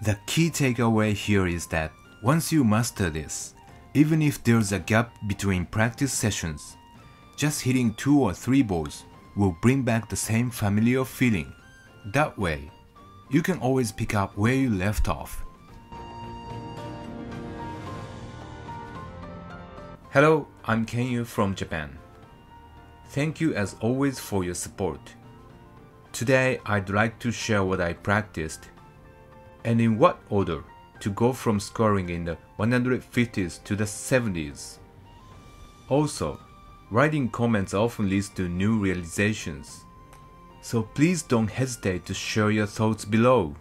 The key takeaway here is that once you master this, even if there's a gap between practice sessions, just hitting 2 or 3 balls will bring back the same familiar feeling. That way, you can always pick up where you left off. Hello, I'm Kenyu from Japan. Thank you as always for your support. Today, I'd like to share what I practiced and in what order to go from scoring in the 150s to the 70s. Also, writing comments often leads to new realizations, so please don't hesitate to share your thoughts below.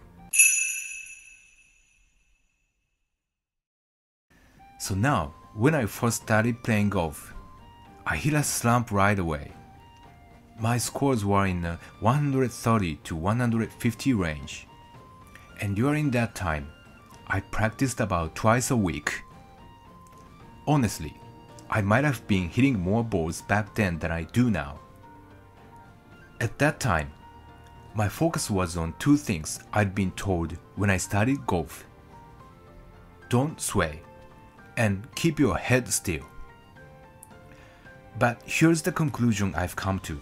So now, when I first started playing golf, I hit a slump right away. My scores were in the 130 to 150 range, and during that time, I practiced about twice a week. Honestly, I might have been hitting more balls back then than I do now. At that time, my focus was on 2 things I'd been told when I started golf. Don't sway, and keep your head still. But here's the conclusion I've come to.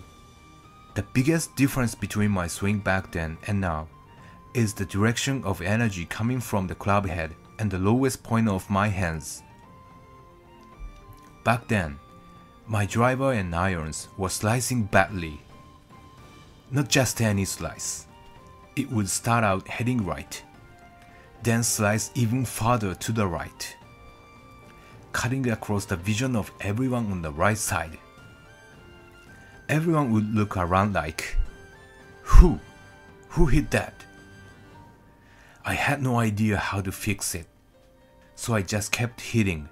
The biggest difference between my swing back then and now is the direction of energy coming from the club head and the lowest point of my hands. Back then, my driver and irons were slicing badly. Not just any slice. It would start out heading right, then slice even farther to the right, cutting across the vision of everyone on the right side. Everyone would look around like, Who hit that? I had no idea how to fix it, so I just kept hitting.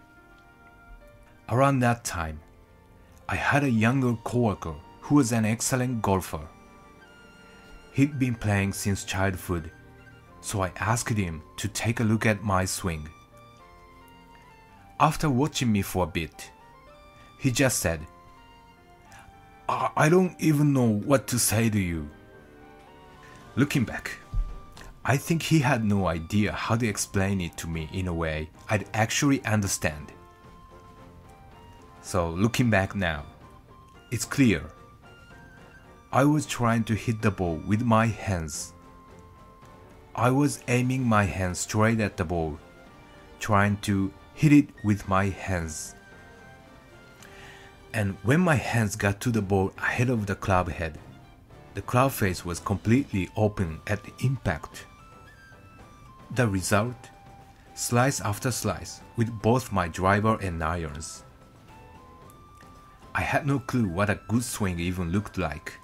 Around that time, I had a younger coworker who was an excellent golfer. He'd been playing since childhood, so I asked him to take a look at my swing. After watching me for a bit, he just said, I don't even know what to say to you. Looking back, I think he had no idea how to explain it to me in a way I'd actually understand. So looking back now, it's clear. I was trying to hit the ball with my hands. I was aiming my hands straight at the ball, trying to hit it with my hands. And when my hands got to the ball ahead of the club head, the club face was completely open at impact. The result? Slice after slice with both my driver and irons. I had no clue what a good swing even looked like.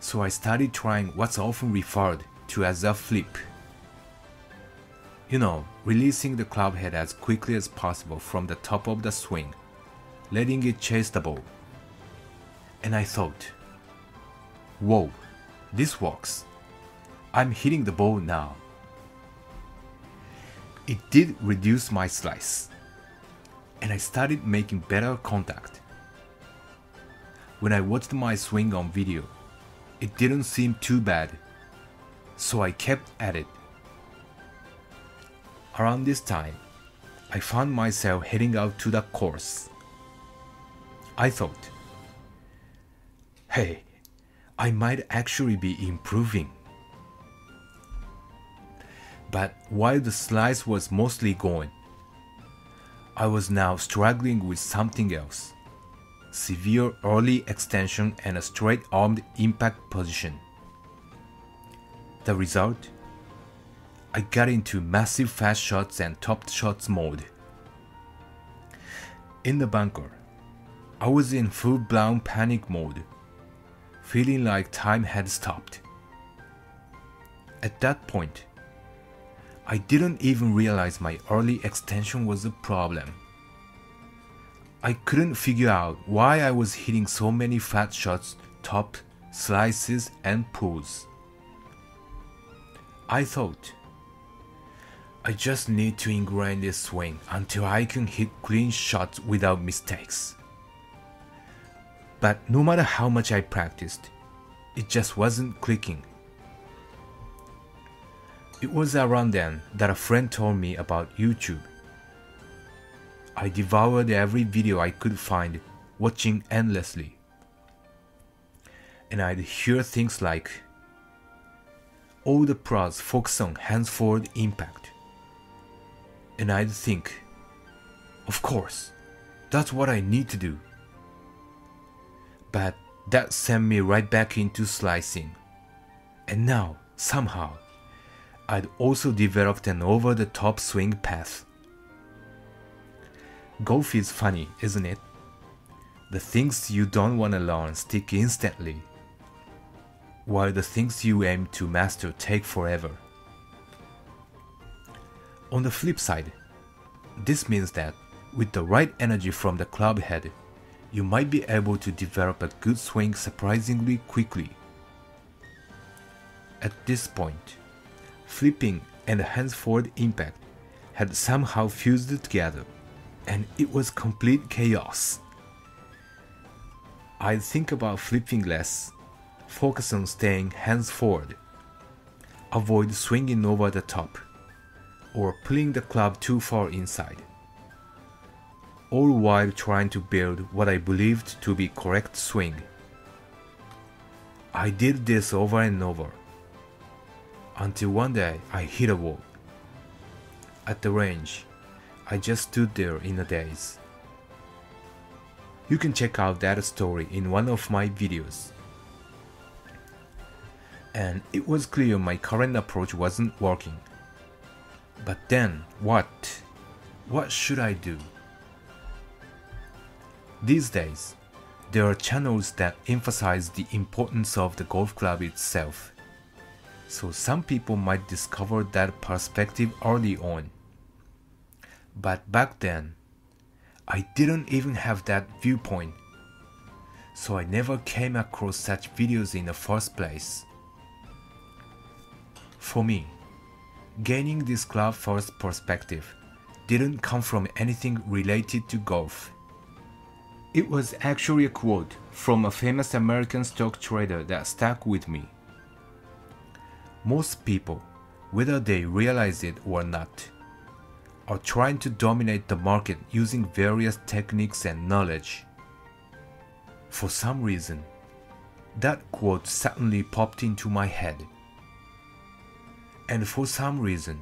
So I started trying what's often referred to as a flip. You know, releasing the club head as quickly as possible from the top of the swing, letting it chase the ball. And I thought, whoa, this works. I'm hitting the ball now. It did reduce my slice, and I started making better contact. When I watched my swing on video, it didn't seem too bad, so I kept at it. Around this time, I found myself heading out to the course. I thought, hey, I might actually be improving. But while the slice was mostly going, I was now struggling with something else. Severe early extension and a straight-armed impact position. The result? I got into massive fast shots and topped shots mode. In the bunker, I was in full-blown panic mode, feeling like time had stopped. At that point, I didn't even realize my early extension was a problem. I couldn't figure out why I was hitting so many fat shots, top, slices, and pulls. I thought, I just need to ingrain this swing until I can hit clean shots without mistakes. But no matter how much I practiced, it just wasn't clicking. It was around then that a friend told me about YouTube. I devoured every video I could find, watching endlessly. And I'd hear things like, all the pros focus on hands-forward impact. And I'd think, of course, that's what I need to do. But that sent me right back into slicing. And now, somehow, I'd also developed an over-the-top swing path. Golf is funny, isn't it? The things you don't want to learn stick instantly, while the things you aim to master take forever. On the flip side, this means that with the right energy from the club head, you might be able to develop a good swing surprisingly quickly. At this point, flipping and hands-forward impact had somehow fused together, and it was complete chaos. I'd think about flipping less, focus on staying hands-forward, avoid swinging over the top, or pulling the club too far inside, all while trying to build what I believed to be correct swing. I did this over and over, until one day I hit a wall. At the range, I just stood there in a daze. You can check out that story in one of my videos. And it was clear my current approach wasn't working. But then, what? What should I do? These days, there are channels that emphasize the importance of the golf club itself. So some people might discover that perspective early on. But back then, I didn't even have that viewpoint, so I never came across such videos in the first place. For me, gaining this club-first perspective didn't come from anything related to golf. It was actually a quote from a famous American stock trader that stuck with me. Most people, whether they realize it or not, are trying to dominate the market using various techniques and knowledge. For some reason, that quote suddenly popped into my head. And for some reason,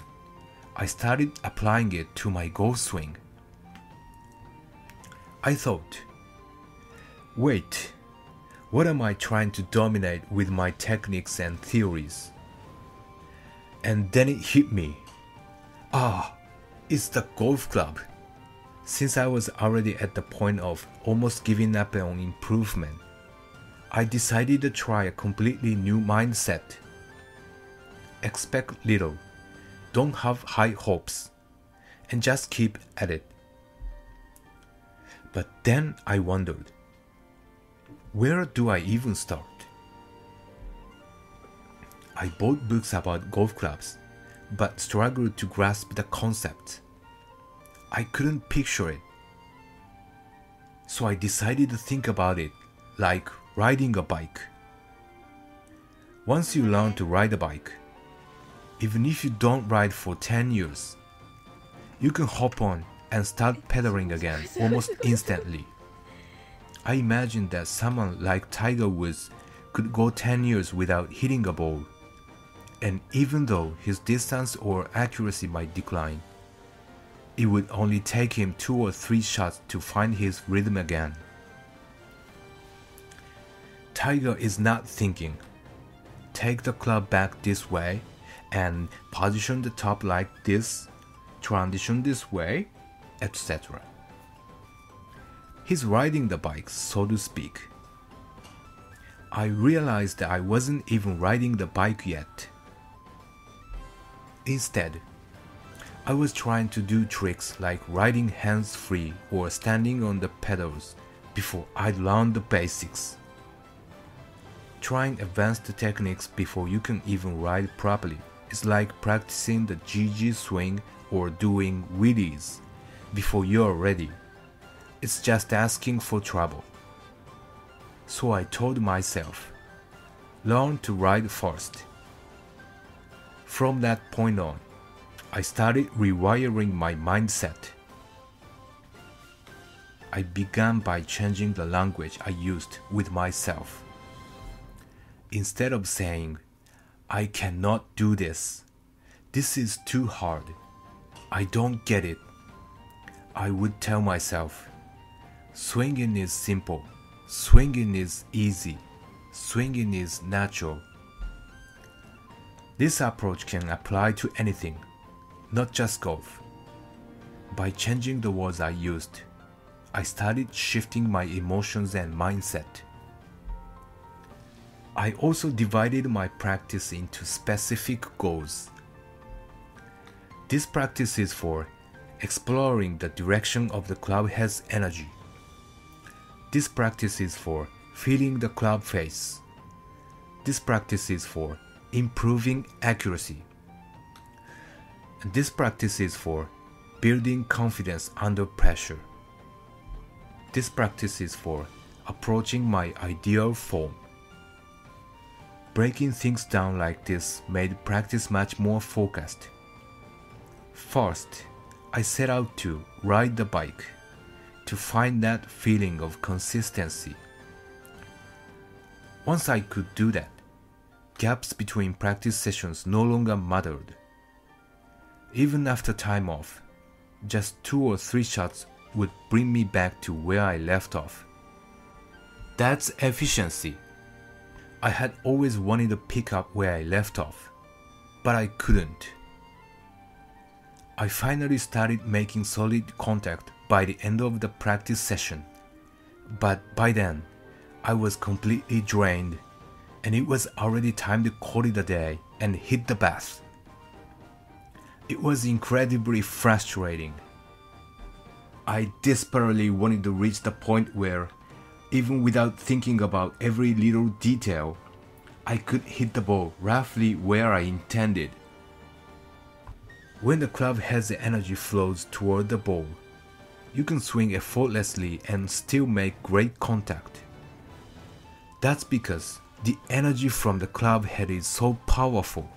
I started applying it to my golf swing. I thought, wait, what am I trying to dominate with my techniques and theories? And then it hit me. It's the golf club. Since I was already at the point of almost giving up on improvement, I decided to try a completely new mindset. Expect little, don't have high hopes, and just keep at it. But then I wondered, where do I even start? I bought books about golf clubs, but struggled to grasp the concept. I couldn't picture it. So I decided to think about it like riding a bike. Once you learn to ride a bike, even if you don't ride for 10 years, you can hop on and start pedaling again almost instantly. I imagined that someone like Tiger Woods could go 10 years without hitting a ball. And even though his distance or accuracy might decline, it would only take him 2 or 3 shots to find his rhythm again. Tiger is not thinking, take the club back this way and position the top like this, transition this way, etc. He's riding the bike, so to speak. I realized that I wasn't even riding the bike yet. Instead, I was trying to do tricks like riding hands-free or standing on the pedals before I'd learned the basics. Trying advanced techniques before you can even ride properly is like practicing the GG swing or doing wheelies before you're ready. It's just asking for trouble. So I told myself, learn to ride first. From that point on, I started rewiring my mindset. I began by changing the language I used with myself. Instead of saying, "I cannot do this. This is too hard. I don't get it," I would tell myself, "Swinging is simple. Swinging is easy. Swinging is natural." This approach can apply to anything, not just golf. By changing the words I used, I started shifting my emotions and mindset. I also divided my practice into specific goals. This practice is for exploring the direction of the club head's energy. This practice is for feeling the club face. This practice is for improving accuracy. And this practice is for building confidence under pressure. This practice is for approaching my ideal form. Breaking things down like this made practice much more focused. First, I set out to ride the bike, to find that feeling of consistency. Once I could do that, gaps between practice sessions no longer mattered. Even after time off, just 2 or 3 shots would bring me back to where I left off. That's efficiency. I had always wanted to pick up where I left off, but I couldn't. I finally started making solid contact by the end of the practice session, but by then, I was completely drained, and it was already time to call it a day and hit the bath. It was incredibly frustrating. I desperately wanted to reach the point where, even without thinking about every little detail, I could hit the ball roughly where I intended. When the club head's energy flows toward the ball, you can swing effortlessly and still make great contact. That's because the energy from the club head is so powerful.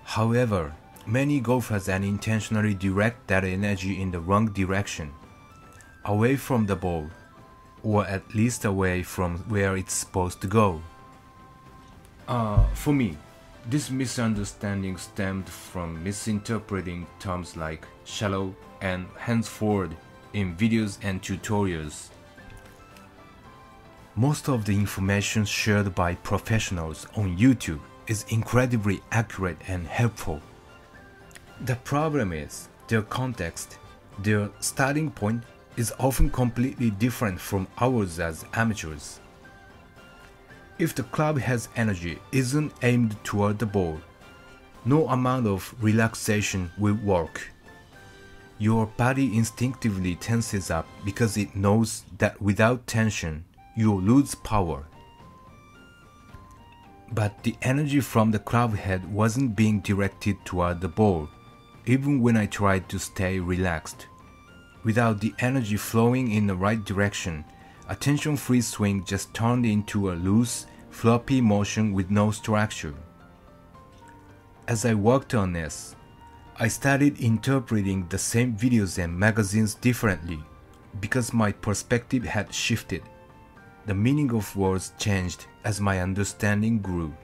However, many golfers unintentionally direct that energy in the wrong direction, away from the ball, or at least away from where it's supposed to go. For me, this misunderstanding stemmed from misinterpreting terms like shallow and hands forward in videos and tutorials. Most of the information shared by professionals on YouTube is incredibly accurate and helpful. The problem is their context, their starting point is often completely different from ours as amateurs. If the club head's energy isn't aimed toward the ball, no amount of relaxation will work. Your body instinctively tenses up because it knows that without tension, you'll lose power. But the energy from the club head wasn't being directed toward the ball, even when I tried to stay relaxed. Without the energy flowing in the right direction, a tension-free swing just turned into a loose, floppy motion with no structure. As I worked on this, I started interpreting the same videos and magazines differently because my perspective had shifted. The meaning of words changed as my understanding grew.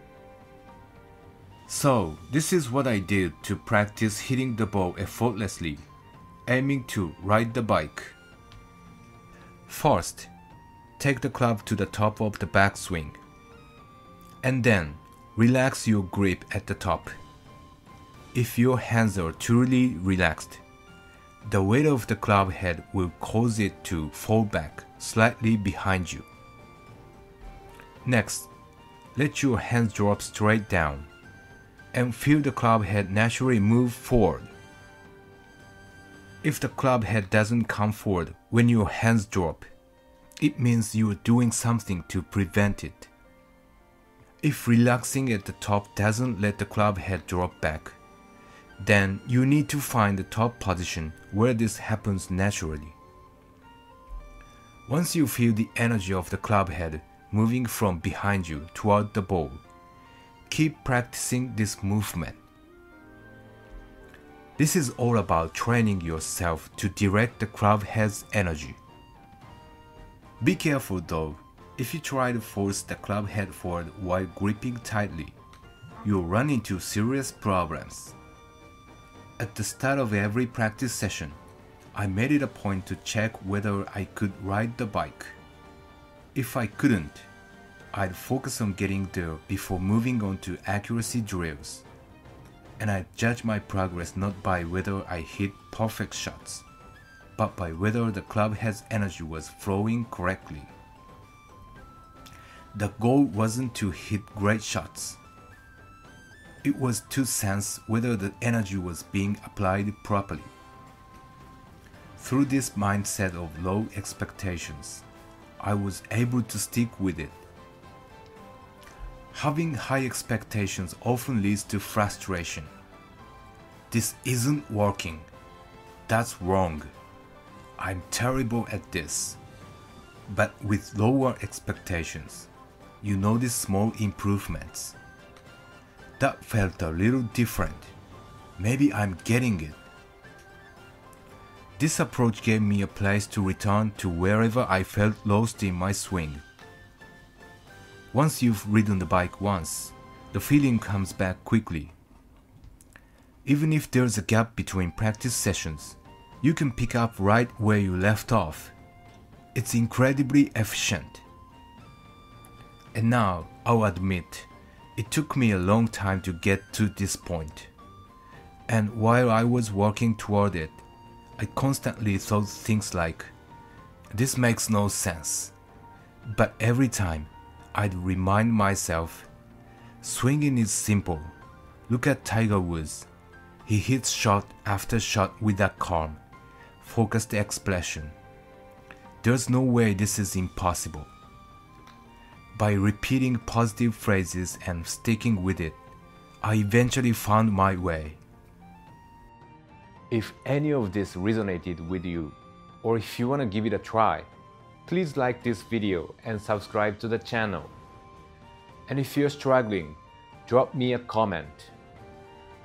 So, this is what I did to practice hitting the ball effortlessly, aiming to ride the bike. First, take the club to the top of the backswing, and then relax your grip at the top. If your hands are truly relaxed, the weight of the club head will cause it to fall back slightly behind you. Next, let your hands drop straight down and feel the club head naturally move forward. If the club head doesn't come forward when your hands drop, it means you are doing something to prevent it. If relaxing at the top doesn't let the club head drop back, then you need to find the top position where this happens naturally. Once you feel the energy of the club head moving from behind you toward the ball, keep practicing this movement. This is all about training yourself to direct the club head's energy. Be careful though, if you try to force the club head forward while gripping tightly, you'll run into serious problems. At the start of every practice session, I made it a point to check whether I could ride the bike. If I couldn't, I'd focus on getting there before moving on to accuracy drills. And I'd judge my progress not by whether I hit perfect shots, but by whether the club head's energy was flowing correctly. The goal wasn't to hit great shots. It was to sense whether the energy was being applied properly. Through this mindset of low expectations, I was able to stick with it. Having high expectations often leads to frustration. This isn't working. That's wrong. I'm terrible at this. But with lower expectations, you notice small improvements. That felt a little different. Maybe I'm getting it. This approach gave me a place to return to wherever I felt lost in my swing. Once you've ridden the bike once, the feeling comes back quickly. Even if there's a gap between practice sessions, you can pick up right where you left off. It's incredibly efficient. And now, I'll admit, it took me a long time to get to this point. And while I was working toward it, I constantly thought things like, this makes no sense. But every time, I'd remind myself, swinging is simple. Look at Tiger Woods. He hits shot after shot with that calm, focused expression. There's no way this is impossible. By repeating positive phrases and sticking with it, I eventually found my way. If any of this resonated with you, or if you want to give it a try, please like this video and subscribe to the channel. And if you're struggling, drop me a comment.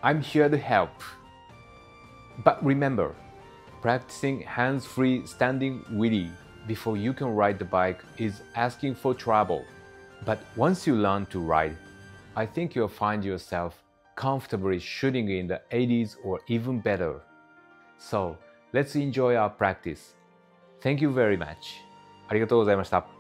I'm here to help. But remember, practicing hands-free standing wheelie before you can ride the bike is asking for trouble. But once you learn to ride, I think you'll find yourself comfortably shooting in the 80s or even better. So let's enjoy our practice. Thank you very much. ありがとうございました。